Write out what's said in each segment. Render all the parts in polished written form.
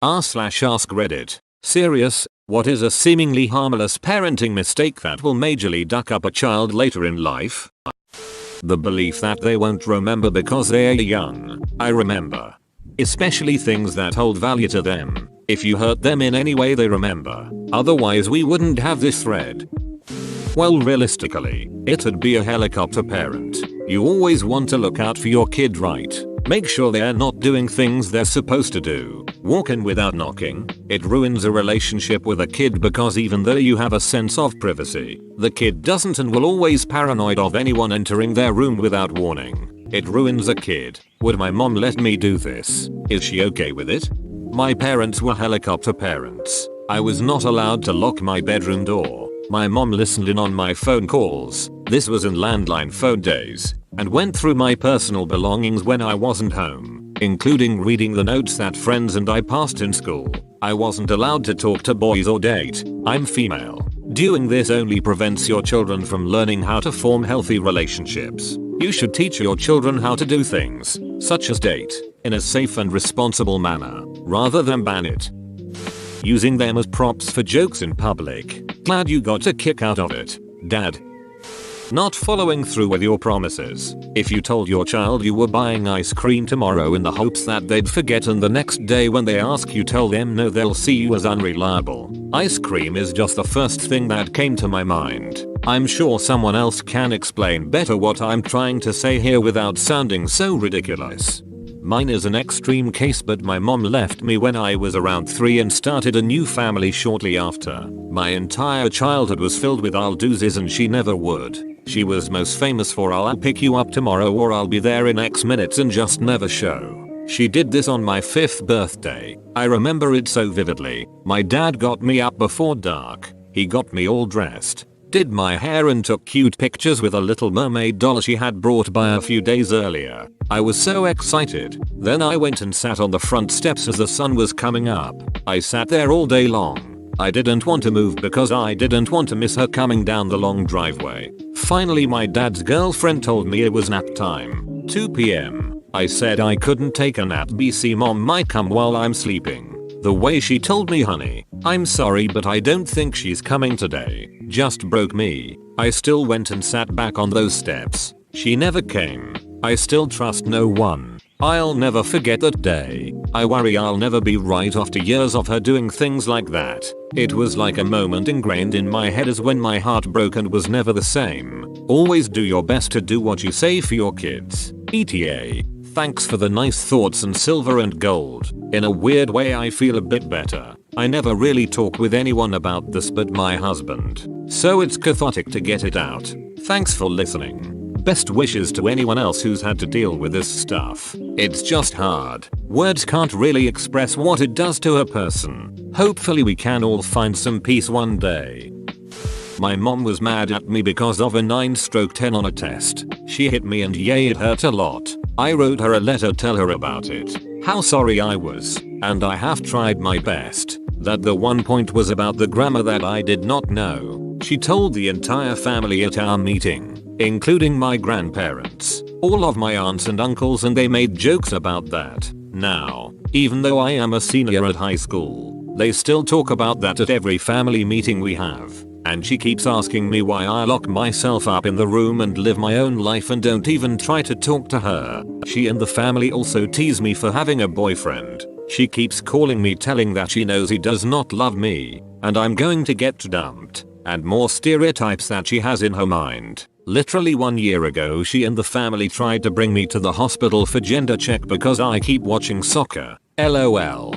r/AskReddit. Serious, what is a seemingly harmless parenting mistake that will majorly duck up a child later in life? The belief that they won't remember because they are young. I remember. Especially things that hold value to them. If you hurt them in any way, they remember. Otherwise we wouldn't have this thread. Well, realistically, it'd be a helicopter parent. You always want to look out for your kid, right? Make sure they're not doing things they're supposed to do. Walk in without knocking. It ruins a relationship with a kid because even though you have a sense of privacy, the kid doesn't and will always paranoid of anyone entering their room without warning. It ruins a kid. Would my mom let me do this? Is she okay with it? My parents were helicopter parents. I was not allowed to lock my bedroom door. My mom listened in on my phone calls. This was in landline phone days. And went through my personal belongings when I wasn't home, including reading the notes that friends and I passed in school. I wasn't allowed to talk to boys or date. I'm female. Doing this only prevents your children from learning how to form healthy relationships. You should teach your children how to do things, such as date, in a safe and responsible manner, rather than ban it. Using them as props for jokes in public. Glad you got a kick out of it, Dad. Not following through with your promises. If you told your child you were buying ice cream tomorrow in the hopes that they'd forget and the next day when they ask you tell them no, they'll see you as unreliable. Ice cream is just the first thing that came to my mind. I'm sure someone else can explain better what I'm trying to say here without sounding so ridiculous. Mine is an extreme case, but my mom left me when I was around 3 and started a new family shortly after. My entire childhood was filled with I'll do's and she never would. She was most famous for I'll pick you up tomorrow or I'll be there in X minutes and just never show. She did this on my 5th birthday. I remember it so vividly. My dad got me up before dark. He got me all dressed, did my hair and took cute pictures with a little mermaid doll she had brought by a few days earlier. I was so excited. Then I went and sat on the front steps as the sun was coming up. I sat there all day long. I didn't want to move because I didn't want to miss her coming down the long driveway. Finally my dad's girlfriend told me it was nap time. 2 p.m. I said I couldn't take a nap BC mom might come while I'm sleeping. The way she told me, honey, I'm sorry but I don't think she's coming today, just broke me. I still went and sat back on those steps. She never came. I still trust no one. I'll never forget that day. I worry I'll never be right after years of her doing things like that. It was like a moment ingrained in my head as when my heart broke and was never the same. Always do your best to do what you say for your kids. ETA. Thanks for the nice thoughts and silver and gold. In a weird way I feel a bit better. I never really talk with anyone about this but my husband. So it's cathartic to get it out. Thanks for listening. Best wishes to anyone else who's had to deal with this stuff. It's just hard. Words can't really express what it does to a person. Hopefully we can all find some peace one day. My mom was mad at me because of a 9/10 on a test. She hit me and yay it hurt a lot. I wrote her a letter tell her about it. How sorry I was. And I have tried my best. That the one point was about the grammar that I did not know. She told the entire family at our meeting, including my grandparents, all of my aunts and uncles, and they made jokes about that. Now, even though I am a senior at high school, they still talk about that at every family meeting we have. And she keeps asking me why I lock myself up in the room and live my own life and don't even try to talk to her. She and the family also tease me for having a boyfriend. She keeps calling me telling that she knows he does not love me and I'm going to get dumped, and more stereotypes that she has in her mind. Literally 1 year ago she and the family tried to bring me to the hospital for gender check because I keep watching soccer. LOL.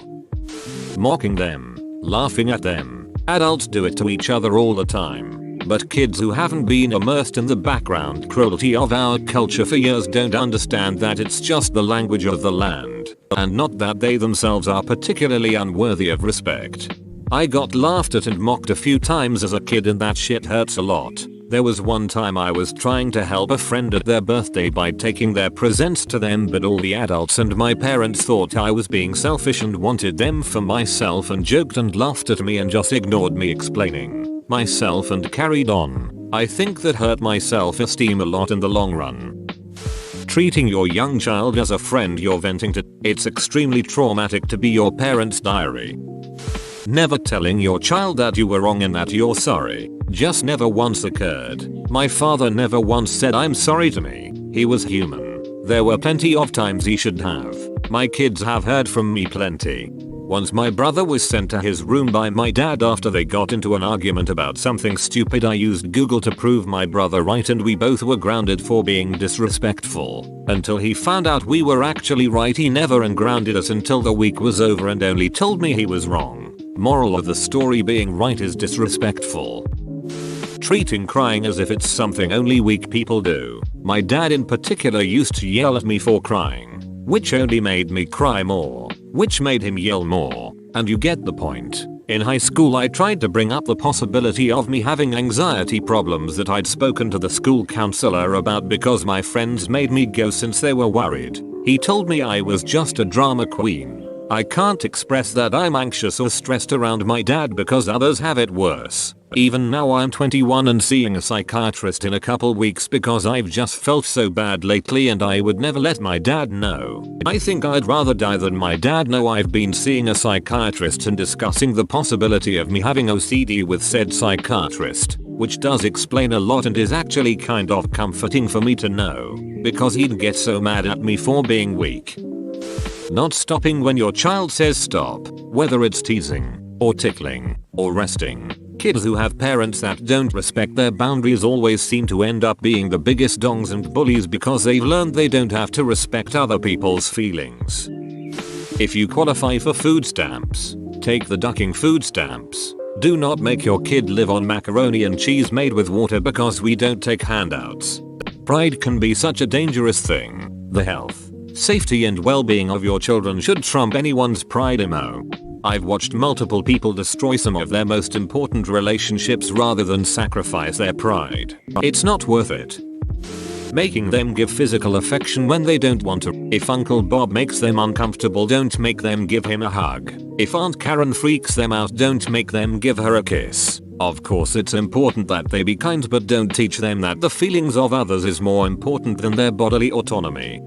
Mocking them, laughing at them. Adults do it to each other all the time. But kids who haven't been immersed in the background cruelty of our culture for years don't understand that it's just the language of the land, and not that they themselves are particularly unworthy of respect. I got laughed at and mocked a few times as a kid and that shit hurts a lot. There was one time I was trying to help a friend at their birthday by taking their presents to them, but all the adults and my parents thought I was being selfish and wanted them for myself and joked and laughed at me and just ignored me explaining myself and carried on. I think that hurt my self-esteem a lot in the long run. Treating your young child as a friend you're venting to. It's extremely traumatic to be your parent's diary. Never telling your child that you were wrong and that you're sorry just never once occurred. My father never once said I'm sorry to me. He was human. There were plenty of times he should have. My kids have heard from me plenty. Once my brother was sent to his room by my dad after they got into an argument about something stupid. I used Google to prove my brother right and we both were grounded for being disrespectful. Until he found out we were actually right, he never ungrounded us until the week was over and only told me he was wrong. Moral of the story: being right is disrespectful. Treating crying as if it's something only weak people do. My dad in particular used to yell at me for crying, which only made me cry more, which made him yell more, and you get the point. In high school I tried to bring up the possibility of me having anxiety problems that I'd spoken to the school counselor about because my friends made me go since they were worried. He told me I was just a drama queen. I can't express that I'm anxious or stressed around my dad because others have it worse. Even now I'm 21 and seeing a psychiatrist in a couple weeks because I've just felt so bad lately and I would never let my dad know. I think I'd rather die than my dad know I've been seeing a psychiatrist and discussing the possibility of me having OCD with said psychiatrist, which does explain a lot and is actually kind of comforting for me to know, because he'd get so mad at me for being weak. Not stopping when your child says stop, whether it's teasing, or tickling, or resting. Kids who have parents that don't respect their boundaries always seem to end up being the biggest dongs and bullies because they've learned they don't have to respect other people's feelings. If you qualify for food stamps, take the ducking food stamps. Do not make your kid live on macaroni and cheese made with water because we don't take handouts. Pride can be such a dangerous thing. The health, safety and well-being of your children should trump anyone's pride. I've watched multiple people destroy some of their most important relationships rather than sacrifice their pride. It's not worth it. Making them give physical affection when they don't want to. If Uncle Bob makes them uncomfortable, don't make them give him a hug. If Aunt Karen freaks them out, don't make them give her a kiss. Of course it's important that they be kind, but don't teach them that the feelings of others is more important than their bodily autonomy.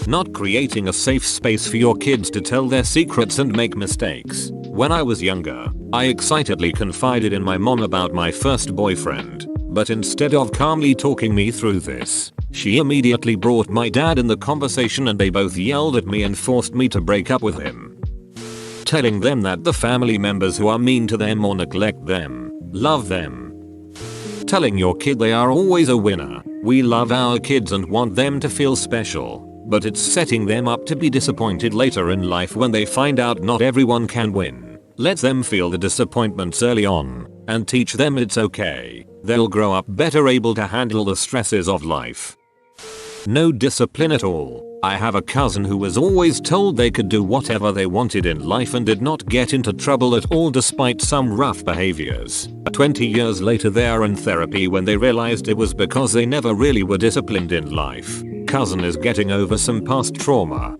Not creating a safe space for your kids to tell their secrets and make mistakes. When I was younger, I excitedly confided in my mom about my first boyfriend, but instead of calmly talking me through this, she immediately brought my dad in the conversation and they both yelled at me and forced me to break up with him. Telling them that the family members who are mean to them or neglect them, love them. Telling your kid they are always a winner. We love our kids and want them to feel special. But it's setting them up to be disappointed later in life when they find out not everyone can win. Let them feel the disappointments early on, and teach them it's okay. They'll grow up better able to handle the stresses of life. No discipline at all. I have a cousin who was always told they could do whatever they wanted in life and did not get into trouble at all despite some rough behaviors. 20 years later they are in therapy when they realized it was because they never really were disciplined in life. Cousin is getting over some past trauma.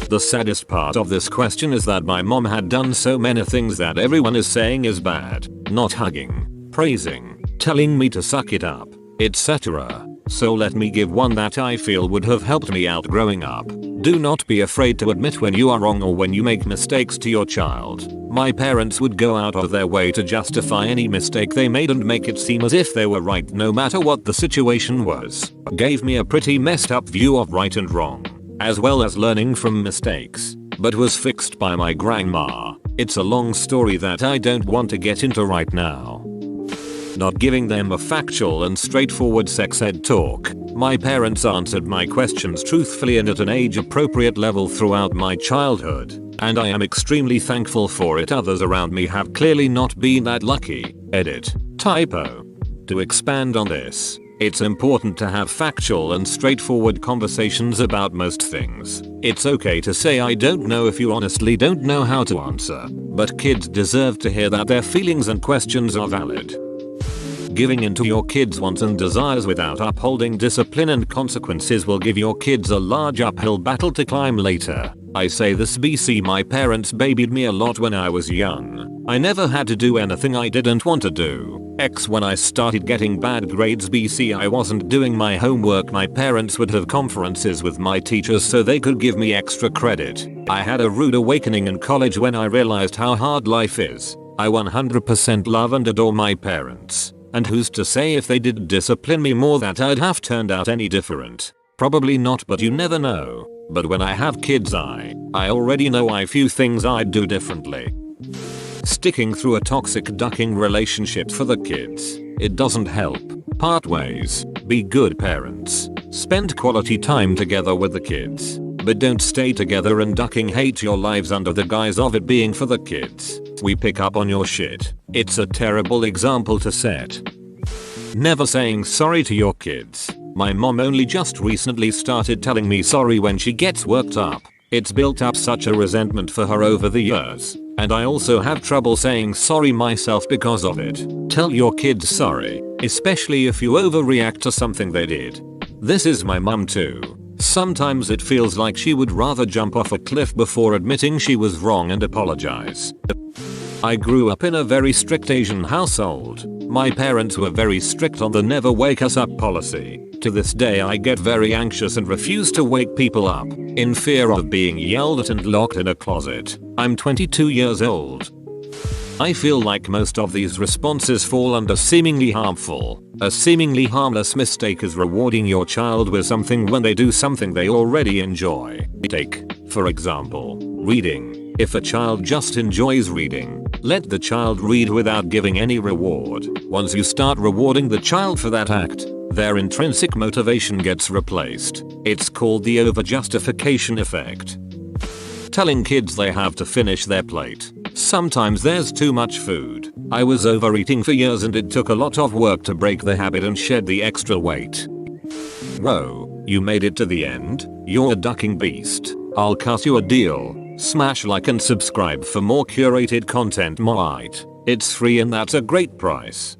The saddest part of this question is that my mom had done so many things that everyone is saying is bad. Not hugging, praising, telling me to suck it up, etc. So let me give one that I feel would have helped me out growing up. Do not be afraid to admit when you are wrong or when you make mistakes to your child. My parents would go out of their way to justify any mistake they made and make it seem as if they were right no matter what the situation was. Gave me a pretty messed up view of right and wrong, as well as learning from mistakes, but was fixed by my grandma. It's a long story that I don't want to get into right now. Not giving them a factual and straightforward sex ed talk. My parents answered my questions truthfully and at an age appropriate level throughout my childhood, and I am extremely thankful for it. Others around me have clearly not been that lucky. Edit. Typo. To expand on this, it's important to have factual and straightforward conversations about most things. It's okay to say I don't know if you honestly don't know how to answer, but kids deserve to hear that their feelings and questions are valid. Giving in to your kids' wants and desires without upholding discipline and consequences will give your kids a large uphill battle to climb later. I say this BC my parents babied me a lot when I was young. I never had to do anything I didn't want to do. When I started getting bad grades BC I wasn't doing my homework. My parents would have conferences with my teachers so they could give me extra credit. I had a rude awakening in college when I realized how hard life is. I 100% love and adore my parents. And who's to say if they did discipline me more that I'd have turned out any different? Probably not, but you never know. But when I have kids I already know a few things I'd do differently. Sticking through a toxic ducking relationship for the kids. It doesn't help. Part ways. Be good parents. Spend quality time together with the kids. But don't stay together and ducking hate your lives under the guise of it being for the kids. We pick up on your shit. It's a terrible example to set. Never saying sorry to your kids. My mom only just recently started telling me sorry when she gets worked up. It's built up such a resentment for her over the years. And I also have trouble saying sorry myself because of it. Tell your kids sorry, especially if you overreact to something they did. This is my mom too. Sometimes it feels like she would rather jump off a cliff before admitting she was wrong and apologize. I grew up in a very strict Asian household. My parents were very strict on the never wake us up policy. To this day I get very anxious and refuse to wake people up, in fear of being yelled at and locked in a closet. I'm 22 years old. I feel like most of these responses fall under seemingly harmful. A seemingly harmless mistake is rewarding your child with something when they do something they already enjoy. Take, for example, reading. If a child just enjoys reading, let the child read without giving any reward. Once you start rewarding the child for that act, their intrinsic motivation gets replaced. It's called the overjustification effect. Telling kids they have to finish their plate. Sometimes there's too much food. I was overeating for years and it took a lot of work to break the habit and shed the extra weight. Whoa, you made it to the end? You're a ducking beast. I'll cut you a deal. Smash like and subscribe for more curated content. It's free and that's a great price.